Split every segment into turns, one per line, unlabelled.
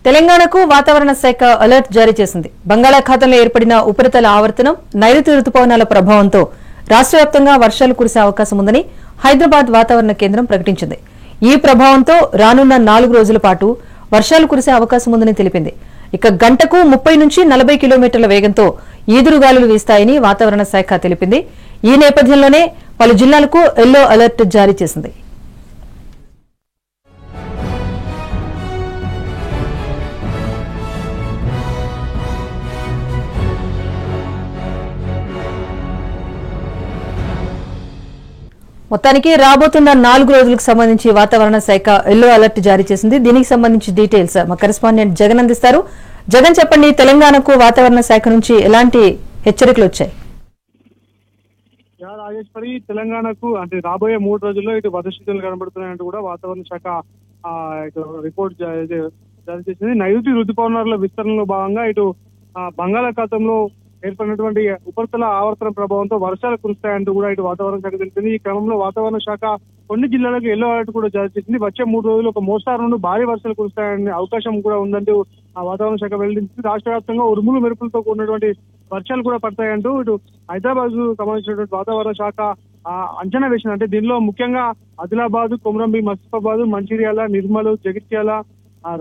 తెలంగాణకు వాతావరణ శాఖ అలర్ట్ జారీ చేసింది. బంగాళాఖాతంలో ఏర్పడిన ఉపరితల ఆవర్తనం, నైరుతి రుతుపవనాల ప్రభావంతో రాష్ట్ర వ్యాప్తంగా వర్షాలు కురిసే అవకాశం ఉందని హైదరాబాద్ వాతావరణ కేంద్రం ప్రకటించింది. ఈ ప్రభావంతో రానున్న 4 రోజుల పాటు వర్షాలు కురిసే అవకాశం ఉందని తెలిపింది. ఇక గంటకు 30 నుంచి 40 కిలోమీటర్ల వేగంతో ఈదురుగాలులు వీస్తాయని వాతావరణ శాఖ తెలిపింది. ఈ నేపథ్యంలోనే పలు జిల్లాలకు ఎల్లో అలర్ట్ జారీ చేసింది. మొత్తానికి రాబోతున్న 4 రోజులకు సంబంధించి వాతావరణ శాఖ ఎల్లో అలర్ట్ జారీ చేసింది. దీనికి సంబంధించి డీటెయిల్స్ మా కరెస్పాండెంట్ జగన్ అందిస్తారు. జగన్, చెప్పండి, తెలంగాణకు వాతావరణ శాఖ నుంచి ఎలాంటి హెచ్చరికలు వచ్చాయి?
రాజేశ్వరి, తెలంగాణకు అంటే రాబోయే 3 రోజుల్లో ఇటు వర్షాలు కనబడుతున్నాయంటూ కూడా వాతావరణ శాఖ రిపోర్ట్ జారీ చేసింది. నైరుతి రుతుపవనాల విస్తరణలో భాగంగా ఇటు బంగాళాఖాతంలో ఏర్పడినటువంటి ఉపరితల ఆవర్తన ప్రభావంతో వర్షాలు కురుస్తాయంటూ కూడా ఇటు వాతావరణ శాఖ తెలిపింది. ఈ క్రమంలో వాతావరణ శాఖ కొన్ని జిల్లాలకు ఎల్లో అలర్ట్ కూడా జారీ చేసింది. వచ్చే 3 రోజులు ఒక మోస్తారు నుండి భారీ వర్షాలు కురుస్తాయనే అవకాశం కూడా ఉందంటూ ఆ వాతావరణ శాఖ వెల్లడించింది. రాష్ట్ర వ్యాప్తంగా ఉరుములు మెరుపులతో కూడినటువంటి వర్షాలు కూడా పడతాయంటూ ఇటు హైదరాబాద్ సంబంధించినటువంటి వాతావరణ శాఖ అంచనా వేసింది. అంటే దీనిలో ముఖ్యంగా ఆదిలాబాద్, కొమరంభీ, మసిఫాబాద్, మంచిర్యాల, నిర్మల్, జగిత్యాల,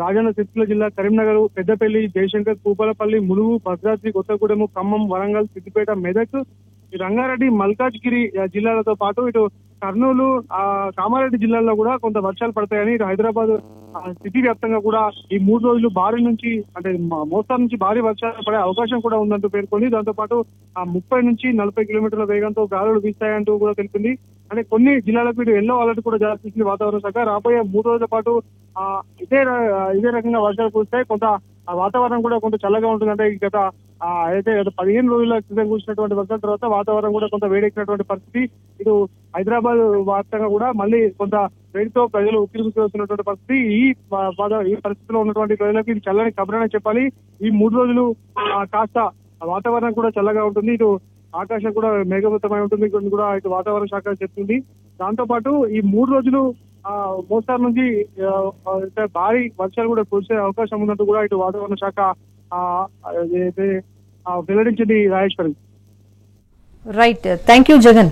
రాజన్న సిరిసిల్ల జిల్లా, కరీంనగర్, పెద్దపల్లి, జయశంకర్, కూపలపల్లి, ములుగు, భద్రాద్రి కొత్తగూడెం, ఖమ్మం, వరంగల్, సిద్దిపేట, మెదక్, రంగారెడ్డి, మల్కాజ్గిరి జిల్లాలతో పాటు ఇటు కర్నూలు, కామారెడ్డి జిల్లాల్లో కూడా కొంత వర్షాలు పడతాయని ఇటు హైదరాబాద్ సిటీ వ్యాప్తంగా కూడా ఈ 3 రోజులు భారీ నుంచి అంటే మోస్తారు నుంచి భారీ వర్షాలు పడే అవకాశం కూడా ఉందంటూ పేర్కొంది. దాంతో పాటు 30 నుంచి 40 కిలోమీటర్ల వేగంతో గాలులు వీస్తాయంటూ కూడా తెలిపింది. అంటే కొన్ని జిల్లాలకు ఇటు ఎల్లో అలర్ట్ కూడా జారీ చేసింది వాతావరణ శాఖ. రాబోయే 3 రోజుల పాటు ఇదే రకంగా వర్షాలు కురుస్తాయి. కొంత వాతావరణం కూడా కొంత చల్లగా ఉంటుంది. అంటే గత 15 రోజుల క్రితం కురిసినటువంటి వర్షాల తర్వాత వాతావరణం కూడా కొంత వేడెక్కినటువంటి పరిస్థితి. ఇటు హైదరాబాద్ వ్యాప్తంగా కూడా మళ్ళీ కొంత వేడితో ప్రజలు ఉక్కిరిబిక్కిరవుతున్నటువంటి పరిస్థితి. ఈ పరిస్థితిలో ఉన్నటువంటి ప్రజలకు ఇది చల్లని కబురనే చెప్పాలి. ఈ 3 రోజులు కాస్త వాతావరణం కూడా చల్లగా ఉంటుంది. ఇటు ఆకాశం కూడా మేఘవృతమై ఉంటుంది కూడా ఇటు వాతావరణ శాఖ చెప్తుంది. దాంతో పాటు ఈ 3 రోజులు మోస్తారు నుంచి భారీ వర్షాలు కూడా కురిసే అవకాశం ఉన్నట్టు కూడా ఇటు వాతావరణ శాఖ వెల్లడించింది. Rajeshwari.
Right, thank you Jagan.